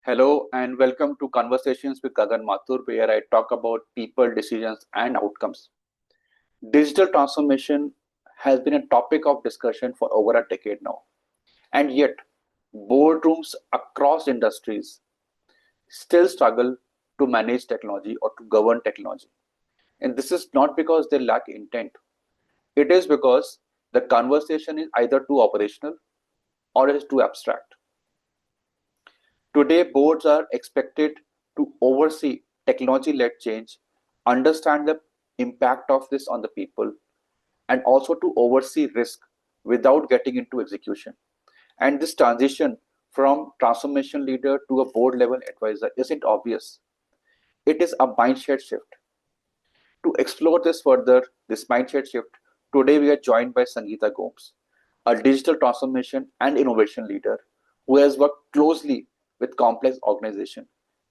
Hello and welcome to Conversations with Gagan Mathur, where I talk about people, decisions, and outcomes. Digital transformation has been a topic of discussion for over a decade now, and yet boardrooms across industries still struggle to manage technology or to govern technology. And this is not because they lack intent, it is because the conversation is either too operational or it is too abstract. Today, boards are expected to oversee technology led change, understand the impact of this on the people, and also to oversee risk without getting into execution. And this transition from transformation leader to a board level advisor isn't obvious. It is a mindset shift. To explore this further, this mindset shift, today we are joined by Sangeeta Gomes, a digital transformation and innovation leader who has worked closely with complex organizations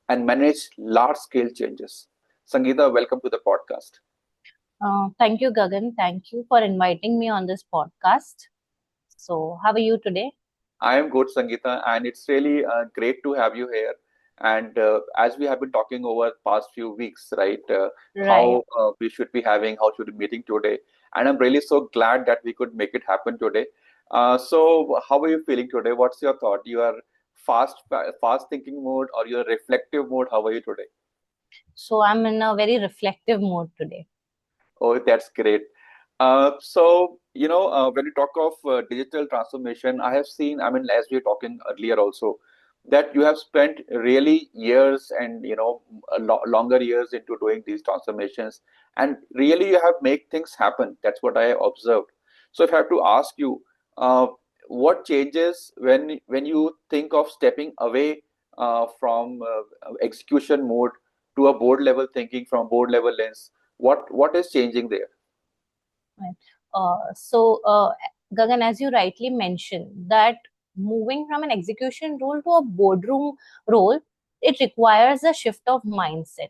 and managed large scale changes. Sangeeta, welcome to the podcast. Thank you, Gagan. Thank you for inviting me on this podcast. So, how are you today? I am good, Sangeeta, and it's really great to have you here. And as we have been talking over past few weeks, right, Right. how we should be having, how should be meeting today, and I'm really so glad that we could make it happen today. So, how are you feeling today? What's your thought? You are fast thinking mode, or you're reflective mode? How are you today? So, I'm in a very reflective mode today. Oh, that's great. When you talk of digital transformation, I have seen, I mean, as we were talking earlier also, that you have spent really years and, longer years into doing these transformations. And really, you have made things happen. That's what I observed. So if I have to ask you, uh, what changes when you think of stepping away from execution mode to a board level thinking from board level lens? What is changing there? Right. So, Gagan, as you rightly mentioned, that moving from an execution role to a boardroom role, it requires a shift of mindset.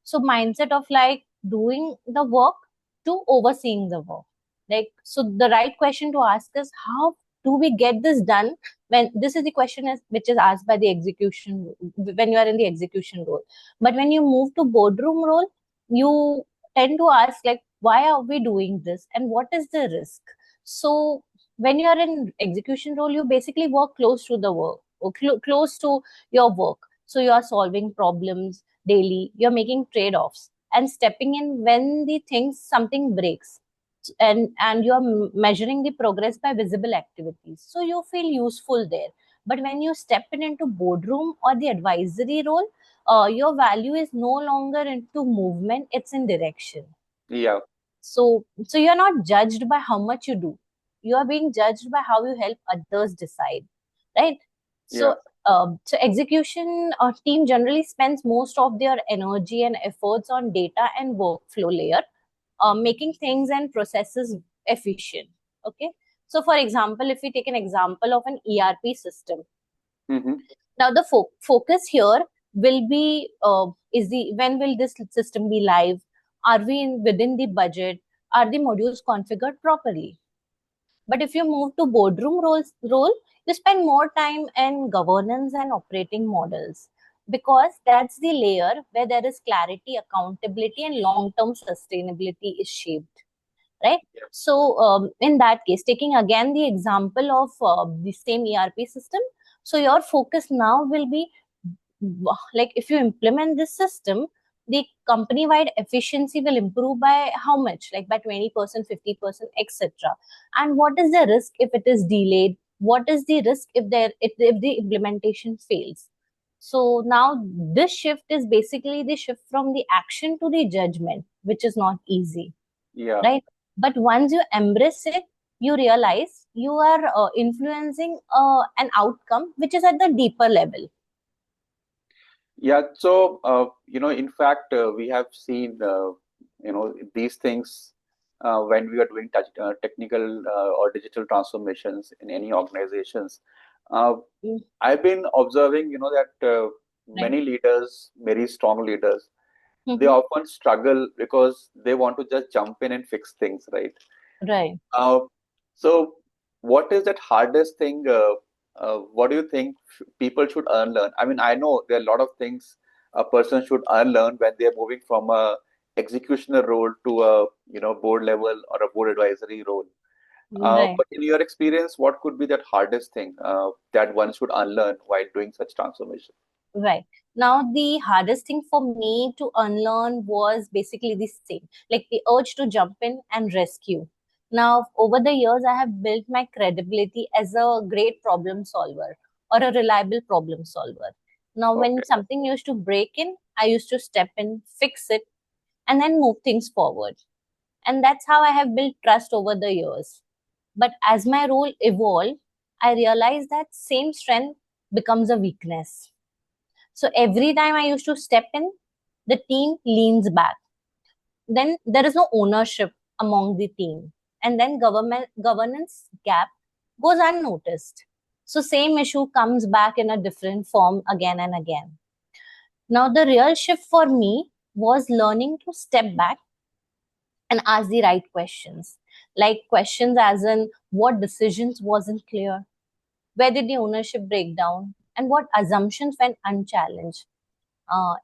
So, mindset of like doing the work to overseeing the work. Like, so the right question to ask is how do we get this done when this is the question which is asked by the execution when you are in the execution role. But when you move to boardroom role, you tend to ask like why are we doing this and what is the risk. So when you are in execution role, you basically work close to the work or close to your work, so you are solving problems daily, you're making trade-offs and stepping in when the things something breaks, and you're measuring the progress by visible activities, so you feel useful there. But when you step in into boardroom or the advisory role, your value is no longer into movement, it's in direction. Yeah, So you're not judged by how much you do, you are being judged by how you help others decide, right? yeah, So execution team generally spends most of their energy and efforts on data and workflow layer, making things and processes efficient. Okay. So for example, if we take an example of an ERP system, hmm, now the focus here will be is the when will this system be live? Are we within the budget? Are the modules configured properly? But if you move to boardroom role, you spend more time in governance and operating models, because that's the layer where there is clarity, accountability, and long-term sustainability is shaped, right? So in that case, taking again the example of the same ERP system, so your focus now will be like if you implement this system, the company wide efficiency will improve by how much, like by 20%, 50%, etc. And what is the risk if it is delayed? What is the risk if the implementation fails? So now this shift is basically the shift from the action to the judgment, which is not easy, yeah, right? But once you embrace it, you realize you are influencing an outcome which is at the deeper level. yeah. So, in fact, we have seen, these things when we are doing technical or digital transformations in any organizations. Uh, Mm, I've been observing, that right. many leaders, very strong leaders, they Mhm. often struggle because they want to just jump in and fix things, right? Right. Uh, so, what is that hardest thing what do you think people should unlearn? I mean, I know there are a lot of things a person should unlearn when they are moving from a executioner role to a board level or a board advisory role. Right. But in your experience, what could be that hardest thing that one should unlearn while doing such transformation? Right. Now, the hardest thing for me to unlearn was basically the same, like the urge to jump in and rescue. Now, over the years, I have built my credibility as a great problem solver or a reliable problem solver. Now, when Okay. something used to break in, I used to step in, fix it, and then move things forward. And that's how I have built trust over the years. But as my role evolved, I realized that same strength becomes a weakness. So every time I used to step in, the team leans back. Then there is no ownership among the team. And then governance gap goes unnoticed. So same issue comes back in a different form again and again. Now the real shift for me was learning to step back and ask the right questions. Like questions as in what decisions wasn't clear, where did the ownership break down, and what assumptions went unchallenged.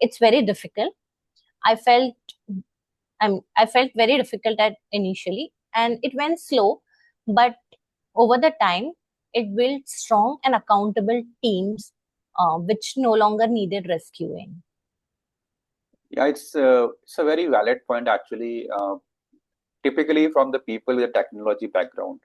It's very difficult. I felt I felt very difficult at initially, and it went slow, but over the time, it built strong and accountable teams, which no longer needed rescuing. Yeah, it's a very valid point actually. Typically, from the people with a technology background,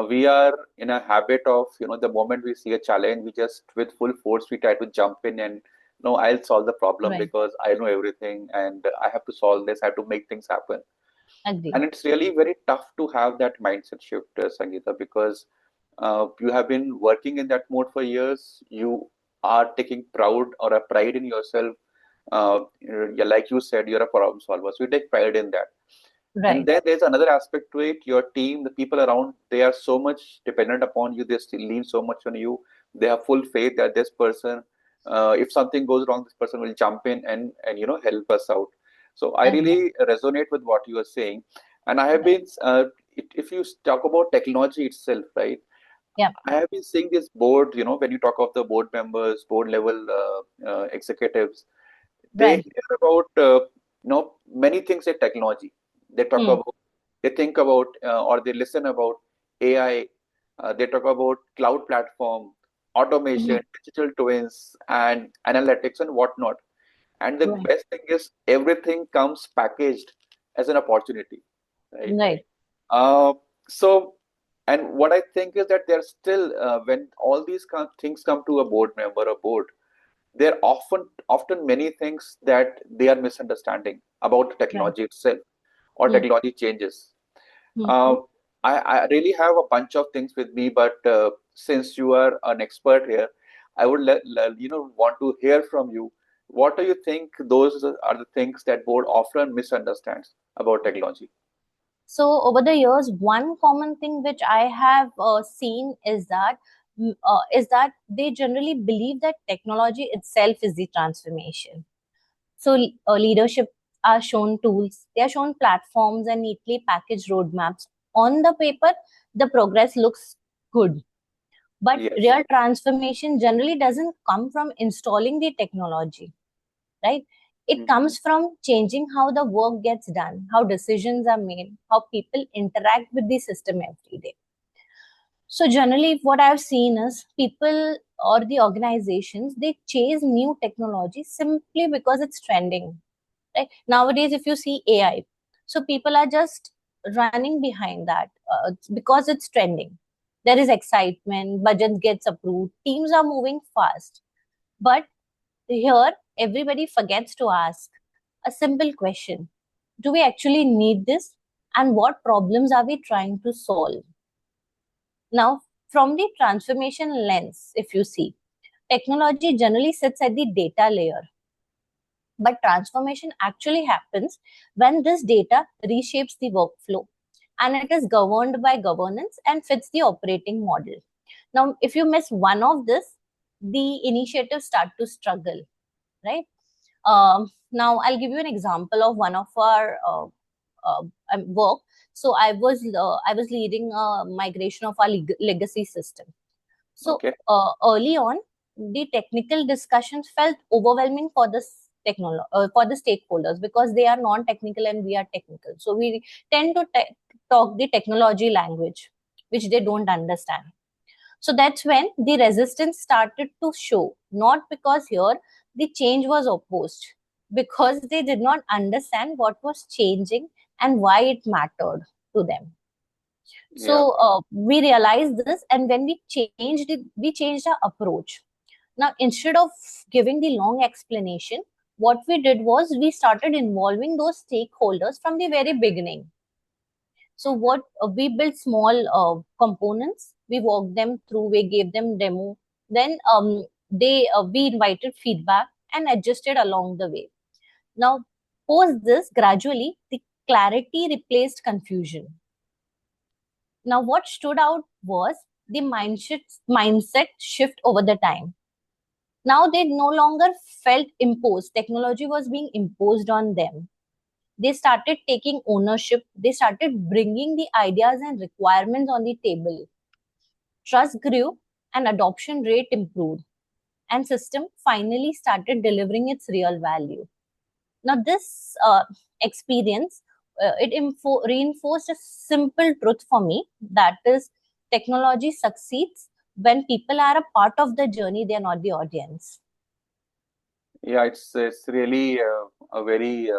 we are in a habit of the moment we see a challenge, we just with full force we try to jump in and no, I'll solve the problem Right. because I know everything and I have to solve this. I have to make things happen. Agree. And it's really very tough to have that mindset shift, Sangeeta, because you have been working in that mode for years. You are taking proud or a pride in yourself. Yeah, like you said, you're a problem solver, so you take pride in that. And Right. then there's another aspect to it. Your team, the people around, they are so much dependent upon you. They still lean so much on you. They have full faith that this person, if something goes wrong, this person will jump in and help us out. So I Agree. really resonate with what you are saying. And I have Right. been, if you talk about technology itself, right? Yeah. I have been seeing this board. When you talk of the board members, board level executives, they Right. hear about many things in technology. They talk Hmm. about, they think about, or they listen about AI. They talk about cloud platform, Mhm. automation, digital twins, and analytics and whatnot. And the Right. best thing is everything comes packaged as an opportunity, right? Right. Uh, so, and what I think is that there's still when all these things come to a board member or board, there are often many things that they are misunderstanding about Right. technology itself or Hmm. technology changes. Hmm. uh, I really have a bunch of things with me, but since you are an expert here, I would want to hear from you. What do you think those are the things that board often misunderstands about technology? So over the years, one common thing which I have seen is that they generally believe that technology itself is the transformation. So leadership are shown tools, they are shown platforms and neatly packaged roadmaps. On the paper, the progress looks good, but Yes. real transformation generally doesn't come from installing the technology, right? It Mhm. comes from changing how the work gets done, how decisions are made, how people interact with the system every day. So generally, what I've seen is people or the organizations, they chase new technology simply because it's trending. Right? Nowadays, if you see AI, so people are just running behind that because it's trending. There is excitement, budget gets approved, teams are moving fast. But here, everybody forgets to ask a simple question: do we actually need this? And what problems are we trying to solve? Now, from the transformation lens, if you see, technology generally sits at the data layer, but transformation actually happens when this data reshapes the workflow and it is governed by governance and fits the operating model. Now, if you miss one of this, the initiatives start to struggle, right? Now, I'll give you an example of one of our work. So I was leading a migration of our legacy system. So Okay. early on, the technical discussions felt overwhelming for the for the stakeholders, because they are non-technical and we are technical. So we tend to talk the technology language, which they don't understand. So that's when the resistance started to show, not because here the change was opposed, because they did not understand what was changing and why it mattered to them. Yeah. So we realized this, and when we changed it, we changed our approach. Now, instead of giving the long explanation, what we did was we started involving those stakeholders from the very beginning. So what we built small components, we walked them through, we gave them demo, then they we invited feedback and adjusted along the way. Now, post this, gradually the clarity replaced confusion. Now, what stood out was the mindset shift over the time. Now they no longer felt imposed. Technology was being imposed on them. They started taking ownership. They started bringing the ideas and requirements on the table. Trust grew and adoption rate improved. And system finally started delivering its real value. Now this experience, reinforced a simple truth for me, that is, technology succeeds when people are a part of the journey, they are not the audience. Yeah, it's really a very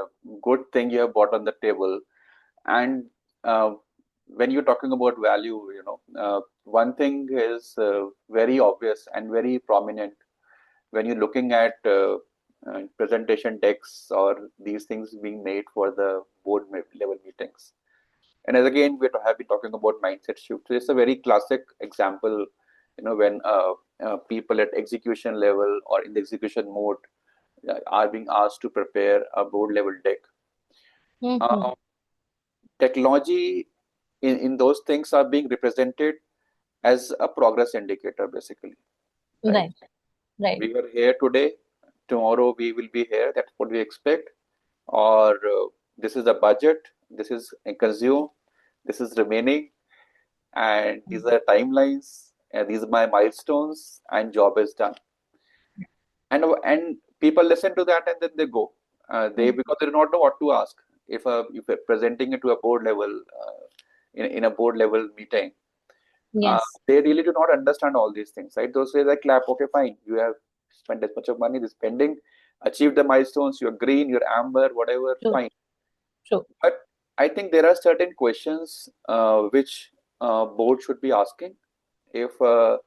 good thing you have brought on the table. And uh, when you're talking about value, one thing is very obvious and very prominent when you're looking at presentation decks or these things being made for the level meetings. And as again, have been talking about mindset shift. So it's a very classic example, when people at execution level or in the execution mode are being asked to prepare a board level deck. Hmm. Uh, Technology in those things are being represented as a progress indicator, basically, right? Right, right. We were here today, tomorrow we will be here. That's what we expect. Or this is the budget, this is consumed, this is remaining, and these are timelines, and these are my milestones, and job is done. And people listen to that and then they go. They Mm. Because they do not know what to ask. If you're presenting it to a board level, in a board level meeting, Yes, they really do not understand all these things, right? Those say like clap, okay, fine, you have spent as much of money, this pending, achieved the milestones, you're green, you're amber, whatever, true, fine. true. But I think there are certain questions which board should be asking if a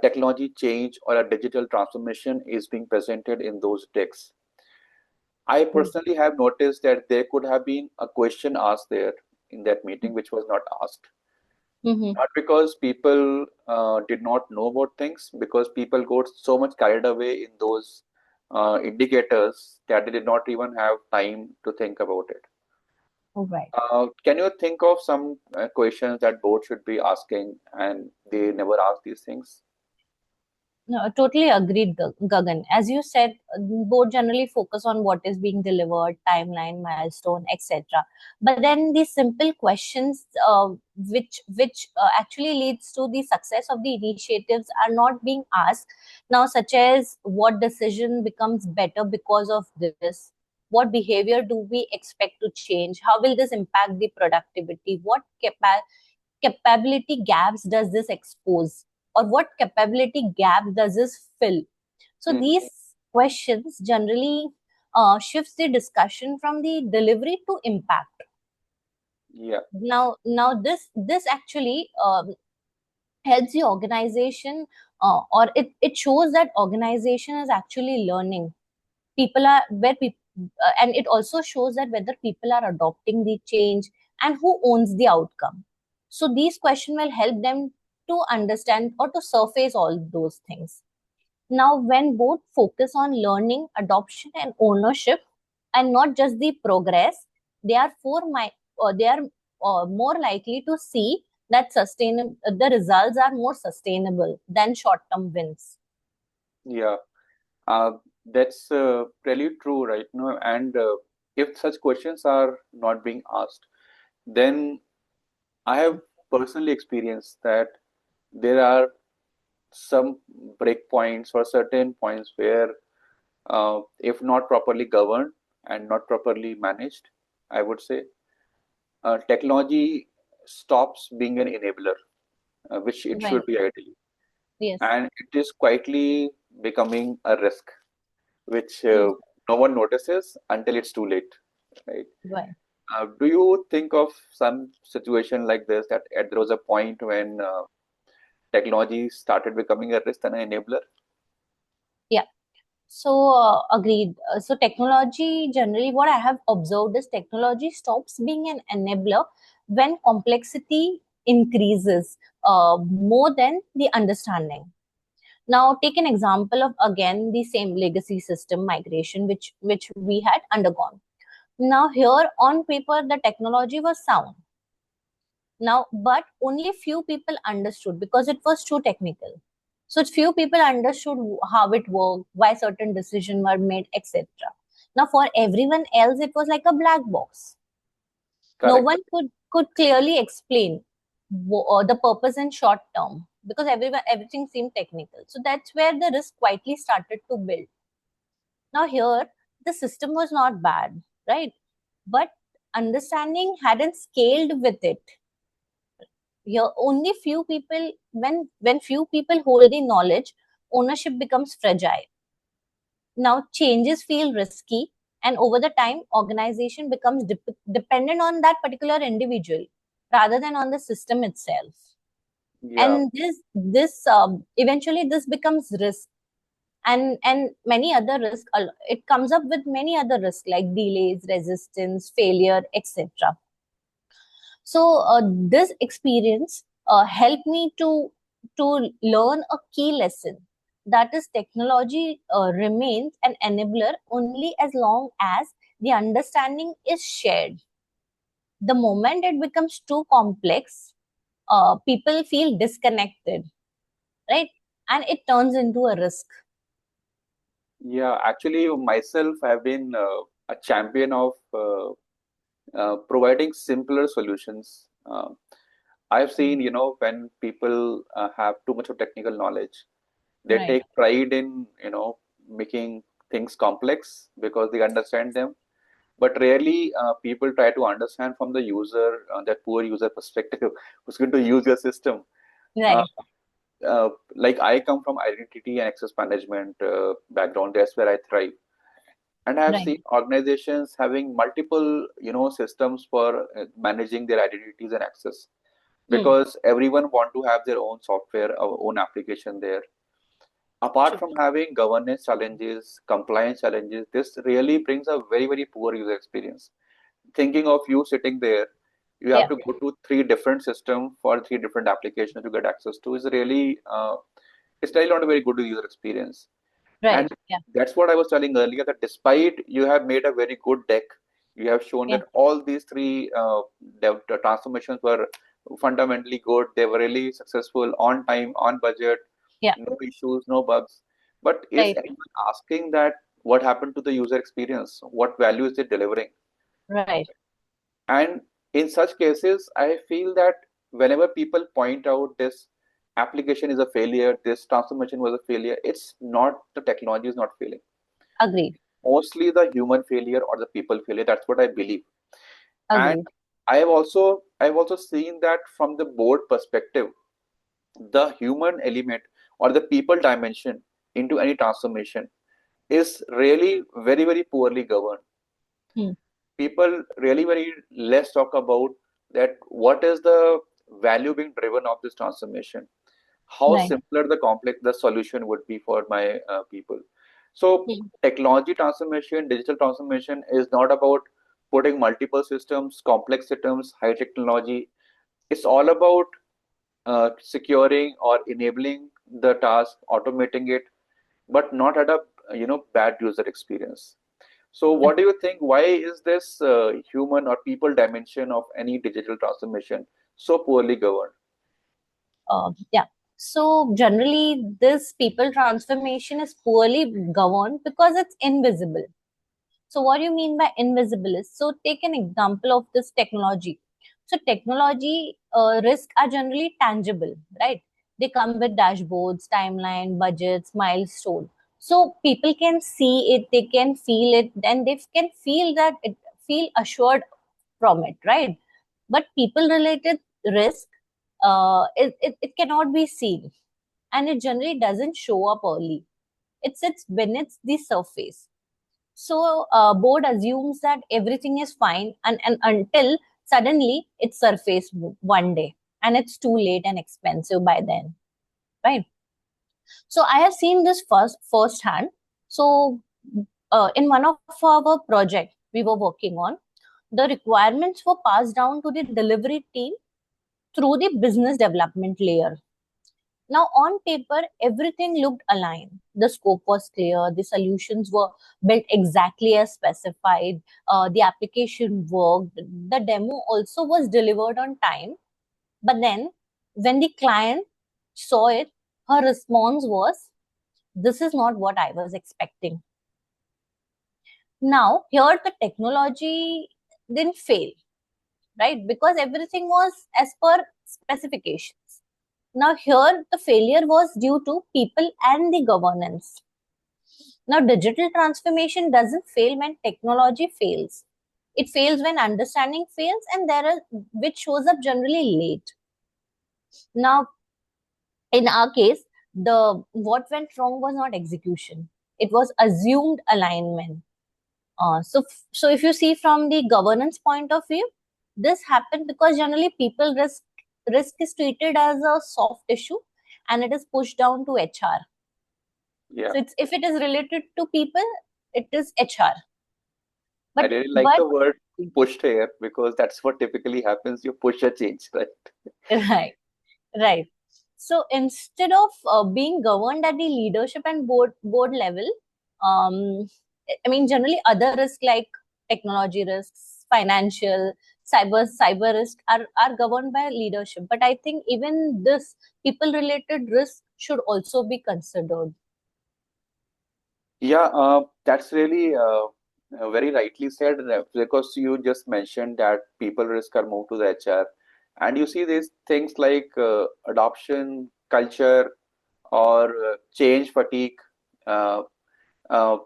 technology change or a digital transformation is being presented in those decks. I personally have noticed that there could have been a question asked there in that meeting which was not asked. Mm-hmm. Not because people did not know about things, because people got so much carried away in those indicators that they did not even have time to think about it. All right. Can you think of some questions that board should be asking and they never ask these things? No, totally agreed, Gagan. As you said, board generally focus on what is being delivered, timeline, milestone, etc. But then the simple questions, which actually leads to the success of the initiatives, are not being asked now, such as what decision becomes better because of this. What behavior do we expect to change? How will this impact the productivity? What capability gaps does this expose, or what capability gap does this fill? So Mhm. these questions generally shifts the discussion from the delivery to impact. Yeah, Now this actually helps the organization, or it shows that organization is actually learning. People are where people And it also shows that whether people are adopting the change and who owns the outcome. So these questions will help them to understand or to surface all those things. Now when both focus on learning, adoption and ownership, and not just the progress, they are they are more likely to see that the results are more sustainable than short term wins. yeah. Uh, that's really true, right? No, and if such questions are not being asked, then I have personally experienced that there are some breakpoints or certain points where, if not properly governed and not properly managed, I would say, technology stops being an enabler, which it Right. should be ideally, Yes. and it is quietly becoming a risk, which Hmm. no one notices until it's too late, right? Right. Do you think of some situation like this, that there was a point when technology started becoming a risk and an enabler? Yeah. So, agreed. So, technology generally, what I have observed is technology stops being an enabler when complexity increases more than the understanding. Now, take an example of again the same legacy system migration which we had undergone. Now, here on paper, the technology was sound. Now, but only few people understood because it was too technical. So few people understood how it worked, why certain decisions were made, etc. Now, for everyone else, it was like a black box. No Correct. one could clearly explain the purpose in short term because everything seemed technical. So that's where the risk quietly started to build. Now here, the system was not bad, right? But understanding hadn't scaled with it. Here only few people, when few people hold the knowledge, ownership becomes fragile. Now changes feel risky, and over the time organization becomes dependent on that particular individual rather than on the system itself. Yeah. And this eventually this becomes risk, and many other risks. It comes up with many other risks like delays, resistance, failure, etc. So this experience helped me to learn a key lesson, that is technology remains an enabler only as long as the understanding is shared. The moment it becomes too complex, people feel disconnected, right? And it turns into a risk. Yeah, actually, myself, I've been a champion of providing simpler solutions. I've seen, when people have too much of technical knowledge, they Right, take pride in, making things complex because they understand them. But rarely people try to understand from the user, that poor user perspective, who's going to use your system. Uh, right, like I come from identity and access management background. That's where I thrive. And I have right. seen organizations having multiple, systems for managing their identities and access, Hmm, because everyone want to have their own software, our own application there. Apart true. from having governance challenges, compliance challenges, this really brings a very, very poor user experience. Thinking of you sitting there, you have Yeah, to go to three different systems for three different applications to get access to, is really, it's really not a very good user experience. right. And Yeah, that's what I was telling earlier, that despite you have made a very good deck, you have shown yeah, that all these three the transformations were fundamentally good. They were really successful, on time, on budget, yeah, no issues, no bugs. But is right, anyone asking that what happened to the user experience? What value is it delivering? right. And in such cases, I feel that whenever people point out this application is a failure, this transformation was a failure, it's not the technology is not failing, Agreed, mostly the human failure or the people failure. That's what I believe. And agreed. I've also seen that from the board perspective, the human element or the people dimension into any transformation is really very, very poorly governed. Hmm, People really very less talk about that, what is the value being driven of this transformation, how right. simpler the complex the solution would be for my people. So Hmm, technology transformation, digital transformation is not about putting multiple systems, complex systems, high technology. It's all about securing or enabling the task, automating it, but not at a bad user experience. So what do you think? Why is this human or people dimension of any digital transformation so poorly governed? yeah. So generally, this people transformation is poorly governed because it's invisible. So what do you mean by invisible is, so take an example of this technology. So technology risks are generally tangible, right? They come with dashboards, timeline, budgets, milestone. So people can see it, they can feel it, and they can feel that it feel assured from it, right? But people related risk, it cannot be seen, and it generally doesn't show up early. It sits beneath the surface. So board assumes that everything is fine, and until suddenly it surfaces one day, and it's too late and expensive by then, right? So I have seen this firsthand. So in one of our project we were working on, the requirements were passed down to the delivery team through the business development layer. Now, on paper, everything looked aligned. The scope was clear, the solutions were built exactly as specified, the application worked, the demo also was delivered on time. But then, when the client saw it, her response was, "This is not what I was expecting." Now, here the technology didn't fail, right? Because everything was as per specifications. Now, here the failure was due to people and the governance. Now, digital transformation doesn't fail when technology fails. It fails when understanding fails, and there are which shows up generally late. Now, in our case, the what went wrong was not execution; it was assumed alignment. So if you see from the governance point of view, this happened because generally people risk is treated as a soft issue, and it is pushed down to HR. Yeah. So it's if it is related to people, it is HR. I But really like but the word pushed here because that's what typically happens. You push a change, right? right, right. So instead of being governed at the leadership and board level, um, I mean generally other risks like technology risks, financial, cyber risk are governed by leadership. But I think even this people related risk should also be considered. Yeah, that's really very rightly said because you just mentioned that people risk are moved to the HR, and you see these things like adoption culture or change fatigue, uh, uh,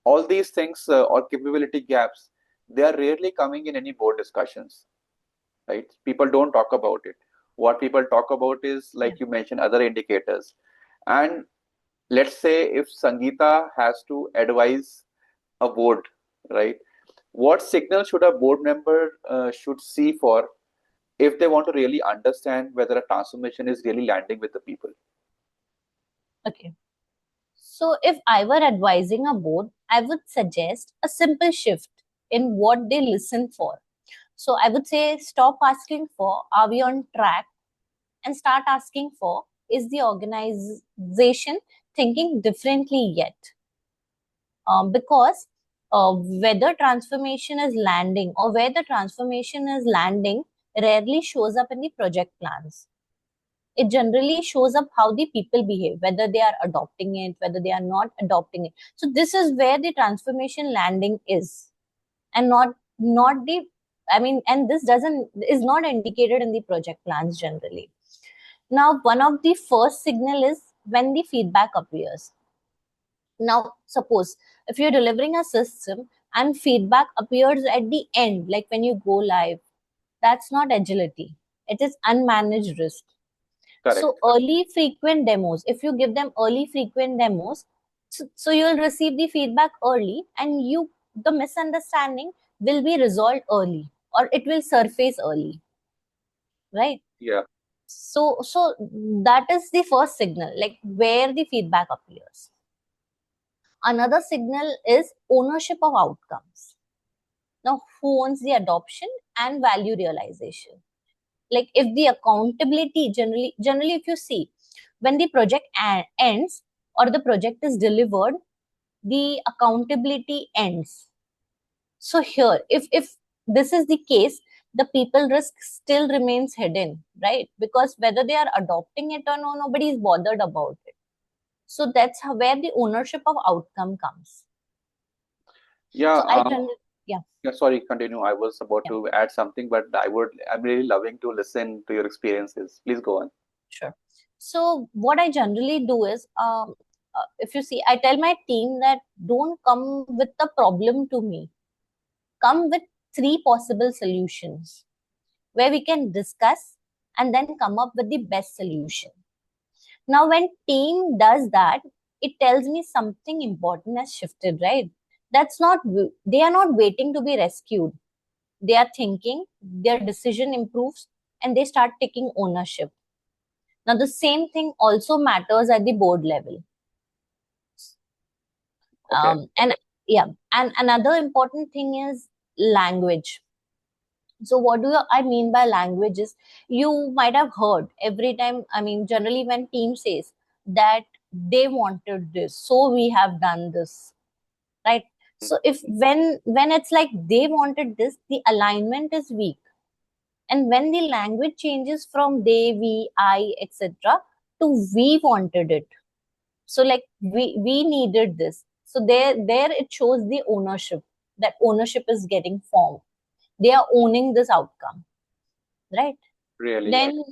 all these things or capability gaps. They are rarely coming in any board discussions, right? People don't talk about it. What people talk about is, Yeah. like you mentioned, other indicators. And let's say if Sangeeta has to advise a board, right? What signal should a board member should see for if they want to really understand whether a transformation is really landing with the people? Okay. So if I were advising a board, I would suggest a simple shift in what they listen for. So I would say stop asking for, "Are we on track?" and start asking for, "Is the organization thinking differently yet?" Because whether transformation is landing or where the transformation is landing rarely shows up in the project plans. It generally shows up how the people behave, whether they are adopting it, whether they are not adopting it. So this is where the transformation landing is, and not the, I mean, and this doesn't is not indicated in the project plans generally. Now, one of the first signal is when the feedback appears. Now, suppose if you're delivering a system and feedback appears at the end, like when you go live, that's not agility. It is unmanaged risk. So Correct. early frequent demos, if you give them early frequent demos, so you'll receive the feedback early, and the misunderstanding will be resolved early, or it will surface early, right? Yeah. So that is the first signal, like where the feedback appears. Another signal is ownership of outcomes. Now, who owns the adoption and value realization? Like if the accountability generally if you see when the project ends or the project is delivered, the accountability ends. So here, if this is the case, the people risk still remains hidden, right? Because whether they are adopting it or no, nobody is bothered about it. So that's where the ownership of outcome comes. Yeah. So I can, yeah, Yeah, sorry, continue. I was about yeah. to add something, but I'm really loving to listen to your experiences. Please go on. Sure. So what I generally do is, if you see, I tell my team that don't come with the problem to me. Come with three possible solutions where we can discuss and then come up with the best solution. Now, when team does that, it tells me something important has shifted, right? That's not, they are not waiting to be rescued. They are thinking, their decision improves, and they start taking ownership. Now, the same thing also matters at the board level. Okay. And yeah, and another important thing is language. So what do I mean by language is, you might have heard every time, I mean, generally when team says that they wanted this, so we have done this, right? So if when it's like they wanted this, the alignment is weak. And when the language changes from they, we, I, etc. to we wanted it, so like we needed this, so there it shows the ownership, that ownership is getting formed. They are owning this outcome, right? Really. Then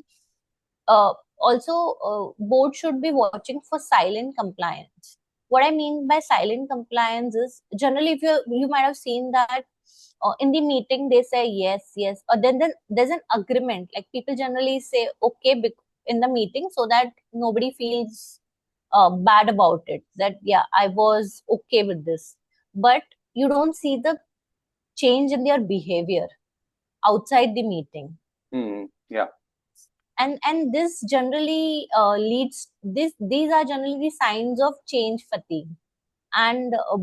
also, board should be watching for silent compliance. What I mean by silent compliance is, generally, if you might have seen that in the meeting they say yes, yes, or then there's an agreement. Like people generally say okay in the meeting, so that nobody feels bad about it. That yeah, I was okay with this, but you don't see the change in their behavior outside the meeting. Yeah. And this generally leads, these are generally the signs of change fatigue. And uh,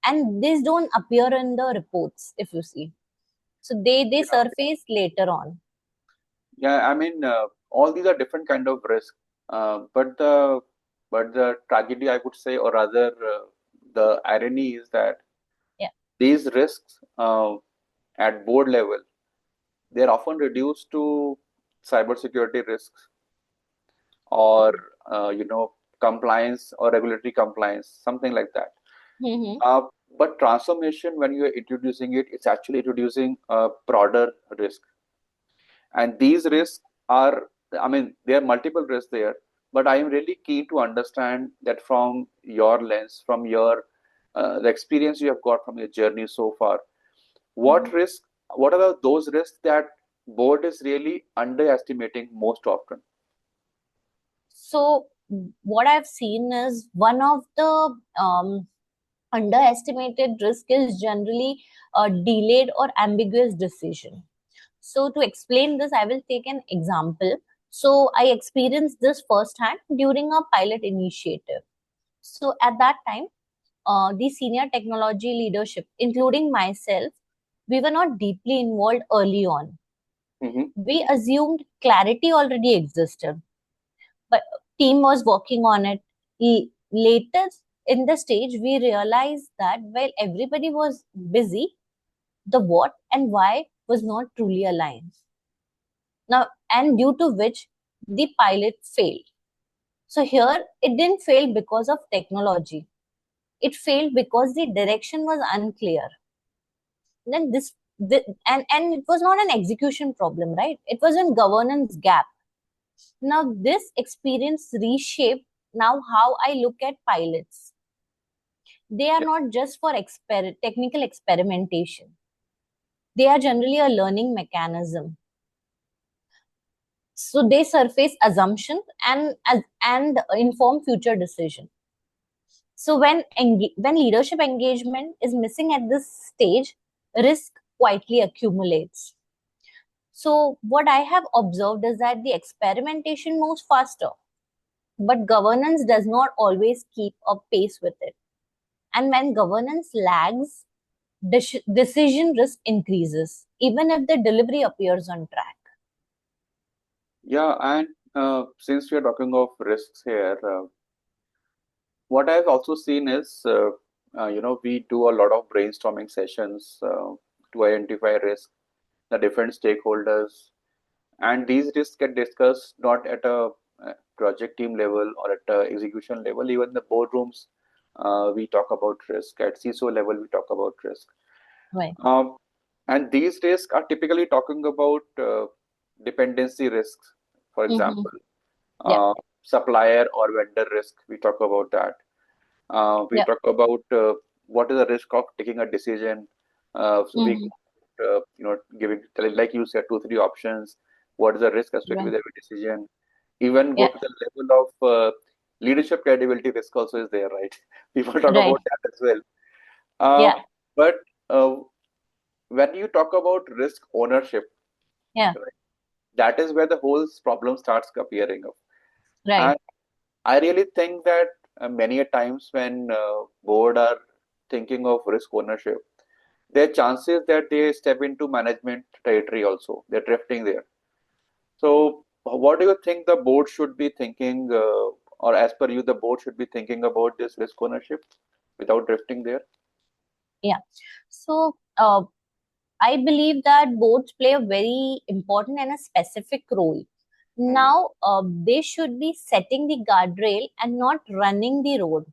and these don't appear in the reports, if you see, so they Yeah. surface later on. Yeah. I mean, all these are different kind of risk. But the tragedy, I would say, or rather, the irony is that Yeah. these risks at board level, they are often reduced to cybersecurity risks or compliance or regulatory compliance, something like that. Mm-hmm. Uh, but transformation, when you are introducing it, it's actually introducing a broader risk. And these risks are, I mean, there are multiple risks there, but I am really keen to understand that from your lens, from your the experience you have got from your journey so far. Mm-hmm. What risk? What are those risks that board is really underestimating most often? So what I've seen is, one of the underestimated risk is generally a delayed or ambiguous decision. So to explain this, I will take an example. So I experienced this firsthand during a pilot initiative. So at that time, the senior technology leadership, including myself, we were not deeply involved early on. Hmm. We assumed clarity already existed, but team was working on it. Later in the stage, we realized that while everybody was busy, the what and why was not truly aligned. Now, and due to which the pilot failed. So here it didn't fail because of technology. It failed because the direction was unclear. Then and it was not an execution problem, right? It was a governance gap. Now this experience reshaped now how I look at pilots. They are Yeah. not just for technical experimentation. They are generally a learning mechanism. So they surface assumptions and inform future decision. So when leadership engagement is missing at this stage, risk quietly accumulates. So what I have observed is that the experimentation moves faster, but governance does not always keep up pace with it. And when governance lags, decision risk increases, even if the delivery appears on track. Yeah, and since we are talking of risks here, what I've also seen is, we do a lot of brainstorming sessions to identify risk, the different stakeholders, and these risks get discussed not at a project team level or at a execution level. Even the boardrooms, we talk about risk. At CISO level, we talk about risk. Right. Um, and these risks are typically talking about dependency risks, for Mm-hmm. example. Yeah. supplier or vendor risk. We talk about that. We Yeah. talk about what is the risk of taking a decision. So we, Mm-hmm. giving, like you said, two, three options. What is the risk associated Right. with every decision? Even go Yeah. to the level of leadership credibility risk also is there, right? People talk Right. about that as well. Yeah. But when you talk about risk ownership, Yeah. right, that is where the whole problem starts appearing. Right. And I really think that many a times when board are thinking of risk ownership, there are chances that they step into management territory also. They're drifting there. So, what do you think the board should be thinking, or as per you, the board should be thinking about this risk ownership without drifting there? Yeah. So, I believe that boards play a very important and a specific role. Hmm. Now, they should be setting the guardrail and not running the road.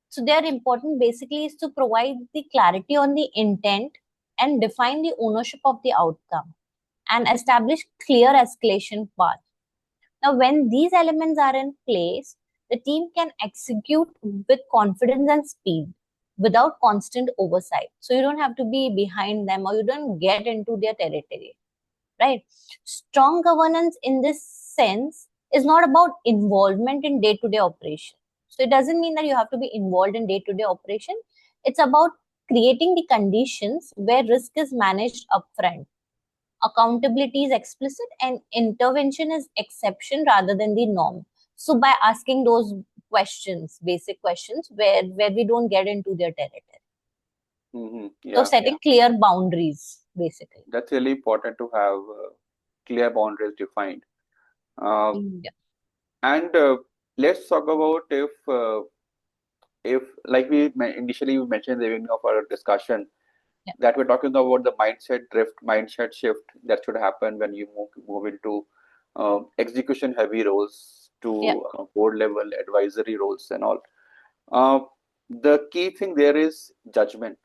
So, their important basically is to provide the clarity on the intent and define the ownership of the outcome and establish clear escalation path. Now, when these elements are in place, the team can execute with confidence and speed without constant oversight. So, you don't have to be behind them or you don't get into their territory, right? Strong governance in this sense is not about involvement in day to day operation. So, it doesn't mean that you have to be involved in day to day operation. It's about creating the conditions where risk is managed upfront, accountability is explicit, and intervention is exception rather than the norm. So by asking those questions, basic questions where we don't get into their territory. Hmm. So Yeah, setting clear boundaries, basically. that's really important to have clear boundaries defined. Uh, Yeah. and let's talk about if like initially we mentioned at the beginning of our discussion Yeah. that we're talking about the mindset drift, mindset shift that should happen when you move into execution heavy roles Yeah. to board level advisory roles and all. Uh, the key thing there is judgment.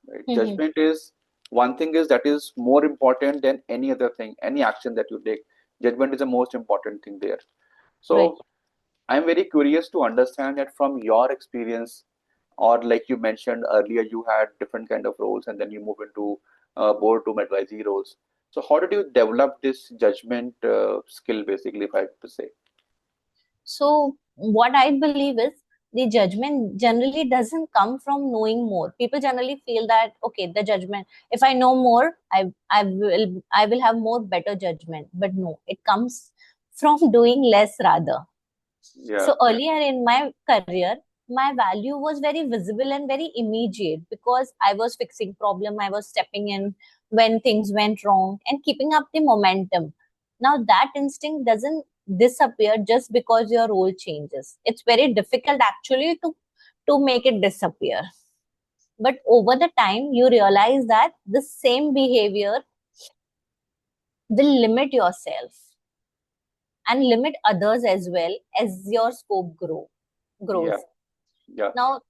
Right? Mm-hmm. Judgment is one thing is that is more important than any other thing, any action that you take. Judgment is the most important thing there. Right. So I'm very curious to understand that from your experience, or like you mentioned earlier, you had different kind of roles, and then you move into boardroom advisory roles. So how did you develop this judgment skill, basically, if I have to say? So what I believe is the judgment generally doesn't come from knowing more. People generally feel that okay, the judgment. If I know more, I will have more better judgment. But no, it comes from doing less rather. Yeah. So earlier in my career, my value was very visible and very immediate because I was fixing problem, I was stepping in when things went wrong and keeping up the momentum. Now that instinct doesn't disappear just because your role changes. It's very difficult actually to make it disappear. But over the time, you realize that the same behavior will limit yourself and limit others as well as your scope Yeah. grows. Yeah. Now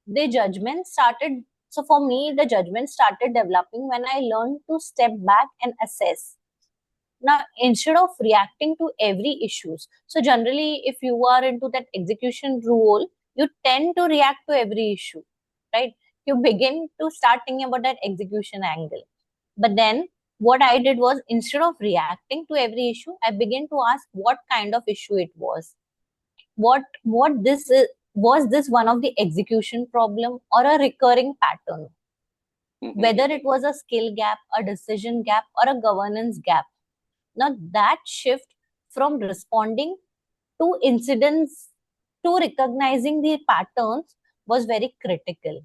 the judgment started, so for me the judgment started developing when I learned to step back and assess. Now instead of reacting to every issues, so generally if you are into that execution role, you tend to react to every issue, right? You begin to start thinking about that execution angle. But then what I did was, instead of reacting to every issue, I began to ask what kind of issue it was. What this is, was this one of the execution problem or a recurring pattern, Hmm. whether it was a skill gap, a decision gap, or a governance gap. Now that shift from responding to incidents to recognizing the patterns was very critical.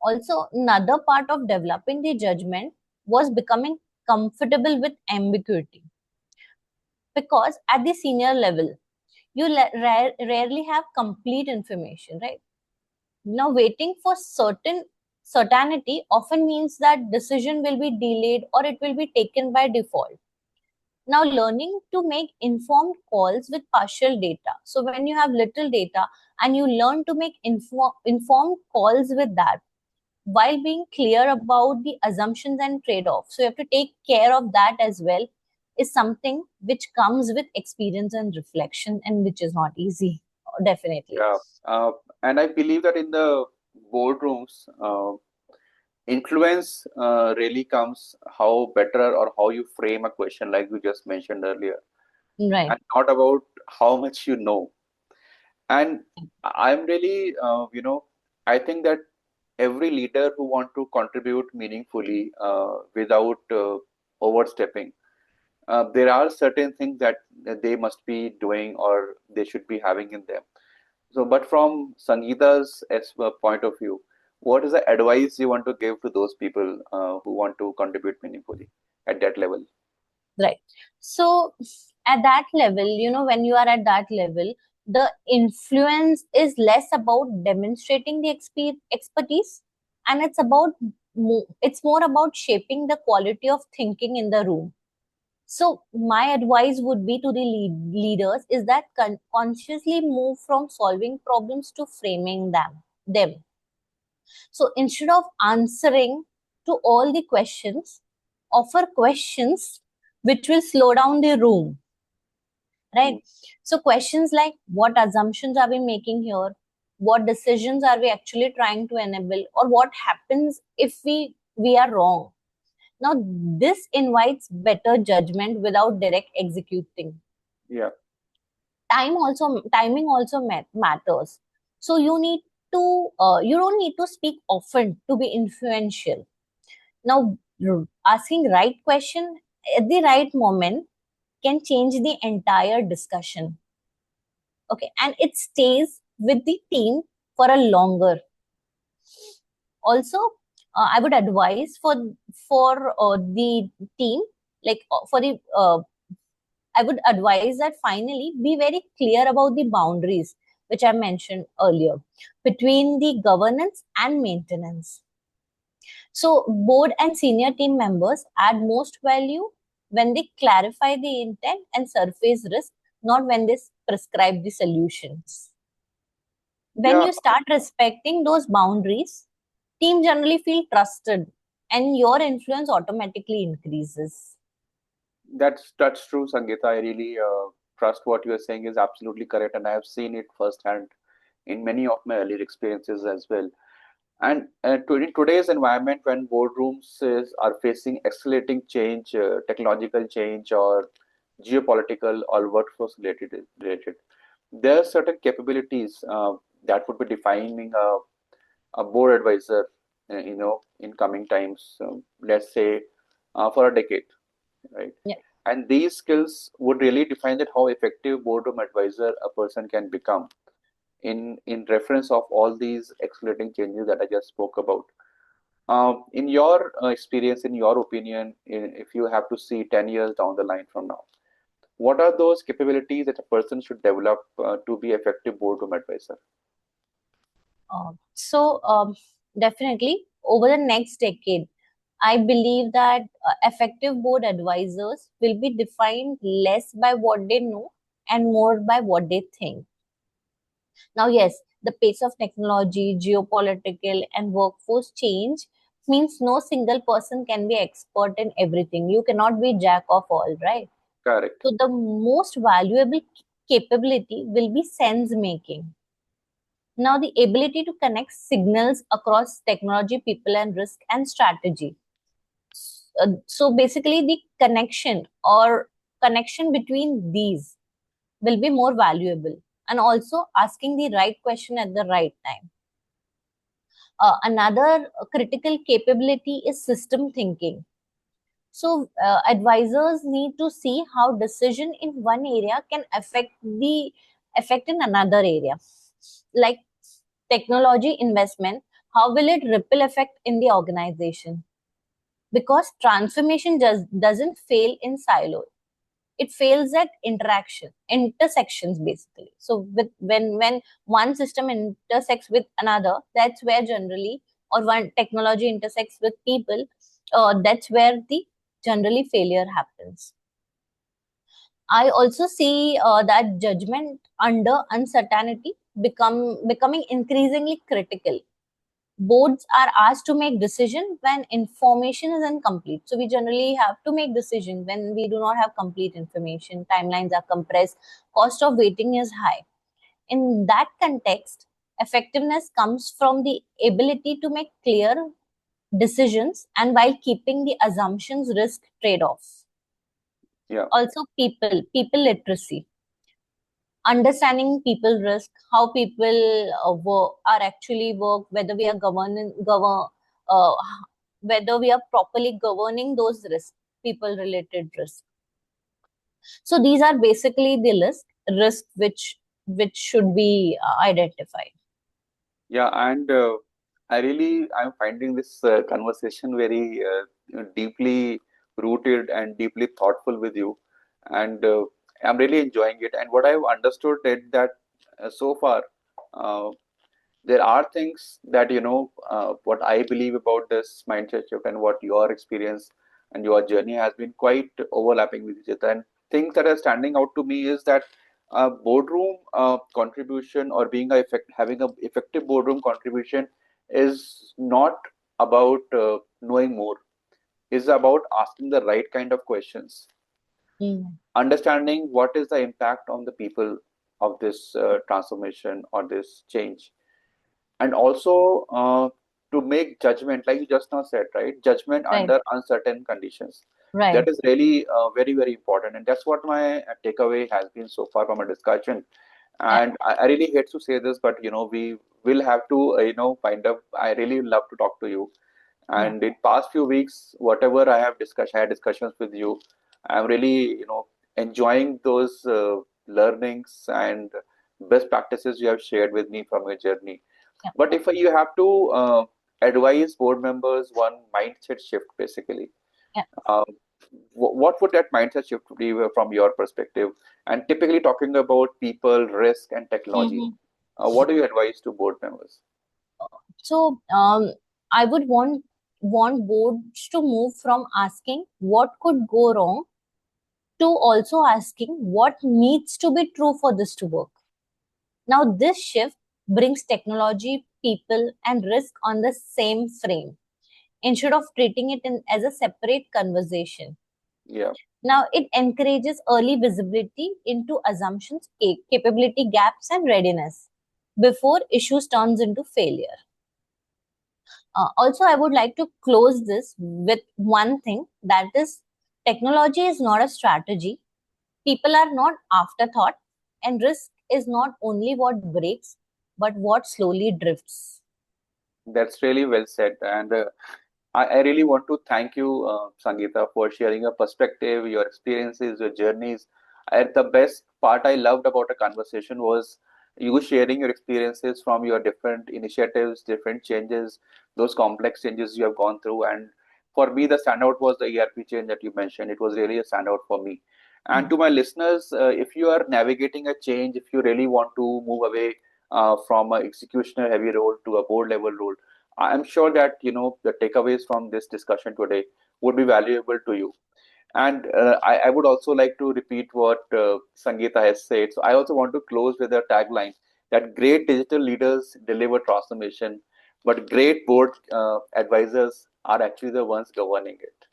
Also, another part of developing the judgment was becoming comfortable with ambiguity, because at the senior level you rarely have complete information, right? Now, waiting for certainty often means that decision will be delayed or it will be taken by default. Now, learning to make informed calls with partial data. So, when you have little data and you learn to make informed calls with that, while being clear about the assumptions and trade offs. So, you have to take care of that as well. is something which comes with experience and reflection, and which is not easy, definitely. Yeah. And I believe that in the boardrooms, influence really comes how better or how you frame a question, like you just mentioned earlier, Right, and not about how much you know. And I'm really, I think that every leader who want to contribute meaningfully without overstepping, there are certain things that they must be doing or they should be having in them. So, but from Sangeeta's point of view, what is the advice you want to give to those people who want to contribute meaningfully at that level? right. So at that level, when you are at that level, the influence is less about demonstrating the expertise, and it's more about shaping the quality of thinking in the room. So my advice would be to the leaders is that consciously move from solving problems to framing them. So instead of answering to all the questions, offer questions which will slow down the room, right? Mm, So questions like, what assumptions are we making here? What decisions are we actually trying to enable? Or what happens if we are wrong? Now this invites better judgment without direct executing. yeah, Timing also matters. So you don't need to speak often to be influential. Now, asking right question at the right moment can change the entire discussion. Okay, and it stays with the team for a longer. Also, I would advise for the team, like for the I would advise that finally be very clear about the boundaries, which I mentioned earlier, between the governance and maintenance. So, board and senior team members add most value when they clarify the intent and surface risk, not when they prescribe the solutions. When yeah. you start respecting those boundaries, team generally feel trusted and your influence automatically increases. That's true, Sangeeta. I really trust what you are saying is absolutely correct, and I have seen it firsthand in many of my earlier experiences as well. And in today's environment, when boardrooms are facing accelerating change, technological change, or geopolitical or workforce related, there are certain capabilities that would be defining a board advisor, in coming times. Let's say for a decade, right? Yeah. And these skills would really define that how effective boardroom advisor a person can become in reference of all these accelerating changes that I just spoke about. In your experience, in your opinion, if you have to see 10 years down the line from now, what are those capabilities that a person should develop to be effective boardroom advisor? So, definitely over the next decade, I believe that effective board advisors will be defined less by what they know and more by what they think. Now, yes, the pace of technology, geopolitical, and workforce change means no single person can be expert in everything. You cannot be jack of all, right? Correct. So, the most valuable capability will be sense making. Now, the ability to connect signals across technology, people, and risk and strategy. So, basically, the connection between these will be more valuable, and also asking the right question at the right time. Another critical capability is system thinking. So advisors need to see how decision in one area can affect in another area, like technology investment. How will it ripple effect in the organization? Because transformation just doesn't fail in silo, it fails at intersections basically. So when one system intersects with another, that's where generally, or one technology intersects with people, that's where the generally failure happens. I also see that judgment under uncertainty becoming increasingly critical. boards are asked to make decision when information is incomplete. So we generally have to make decision when we do not have complete information. Timelines are compressed. Cost of waiting is high. In that context, effectiveness comes from the ability to make clear decisions and while keeping the assumptions risk trade-offs. Yeah. Also, people literacy, understanding people risk, how people are actually work, whether we are uh, whether we are properly governing those risks, people related risks. So these are basically the risk which should be identified. Yeah, and I'm finding this conversation very deeply rooted and deeply thoughtful with you, and I'm really enjoying it. And what I've understood is that so far, uh, there are things that what I believe about this mindset shift and what your experience and your journey has been quite overlapping with each other. And things that are standing out to me is that boardroom contribution or having a effective boardroom contribution is not about knowing more. Is about asking the right kind of questions, Mm, understanding what is the impact on the people of this transformation or this change, and also to make judgment, like you just now said, right? Judgment right, under uncertain conditions. right. That is really very, very important, and that's what my takeaway has been so far from a discussion. Yeah, And I really hate to say this, but we will have to find out. I really love to talk to you, yeah, and in past few weeks, whatever I had discussions with you, I'm really enjoying those learnings and best practices you have shared with me from your journey. yeah, But if you have to advise board members one mindset shift, basically, yeah. um, what would that mindset shift be from your perspective? And typically talking about people, risk, and technology, Mhm. what do you advise to board members? So I would want boards to move from asking what could go wrong to also asking what needs to be true for this to work. Now, this shift brings technology, people, and risk on the same frame instead of treating it as a separate conversation. Yeah, Now, it encourages early visibility into assumptions, capability gaps, and readiness before issues turns into failure. Also, I would like to close this with one thing, that is, technology is not a strategy, people are not afterthought, and risk is not only what breaks, but what slowly drifts. that's really well said. And I really want to thank you, Sangeeta, for sharing your perspective, your experiences, your journeys. The best part I loved about the conversation was you sharing your experiences from your different initiatives, different changes, those complex changes you have gone through. And for me, the standout was the ERP change that you mentioned. It was really a standout for me. And Mm, to my listeners, if you are navigating a change, if you really want to move away from an executioner heavy role to a board level role, I'm sure that the takeaways from this discussion today would be valuable to you. And I would also like to repeat what Sangeeta has said. So I also want to close with a tagline that great digital leaders deliver transformation, but great board advisors are actually the ones governing it.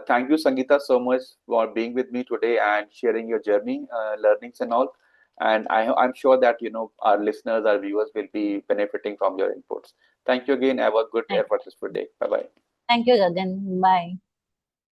Thank you, Sangeeta, so much for being with me today and sharing your journey, learnings, and all. And I'm sure that our listeners, our viewers, will be benefiting from your inputs. Thank you again. Have a good, thank, effortless day. Bye bye. thank you, Gagan. Bye.